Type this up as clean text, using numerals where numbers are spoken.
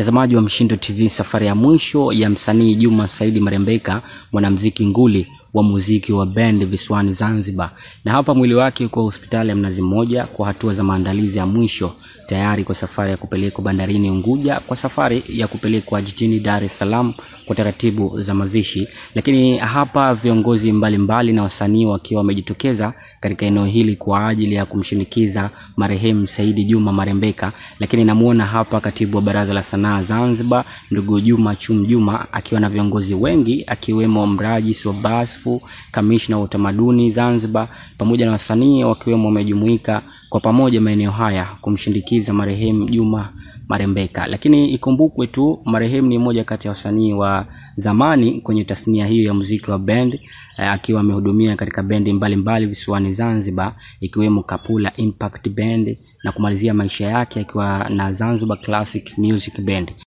Mtazamaji wa Mshindo TV, safari ya mwisho ya msanii Juma Said Marembeka, mwanamuziki nguli wa muziki wa band visiwani Zanzibar. Na hapa mwili wake uko hospitali ya Mnazi Mmoja kwa hatua za maandalizi ya mwisho, tayari kwa safari ya kupelekwa bandarini Unguja kwa safari ya kupelekwa jijini Dar es Salaam kwa taratibu za mazishi. Lakini hapa viongozi mbalimbali na wasanii wakiwa wamejitokeza katika eneo hili kwa ajili ya kumshinikiza marehemu Said Juma Marembeka. Lakini namuona hapa katibu wa Baraza la Sanaa Zanzibar, ndugu Juma Chum Juma, akiwa na viongozi wengi akiwemo Mraji Sobasfu, kamishna wa utamaduni Zanzibar, pamoja na wasanii wakiwemo wamejumuika kwa pamoja maeneo haya kumshindikiza marehemu Juma Marembeka. Lakini ikumbukwe tu marehemu ni mmoja kati ya wasanii wa zamani kwenye tasnia hiyo ya muziki wa band, akiwa amehudumia katika bendi mbalimbali visiwani Zanzibar ikiwemo Kapula Impact Band na kumalizia maisha yake akiwa na Zanzibar Classic Music Band.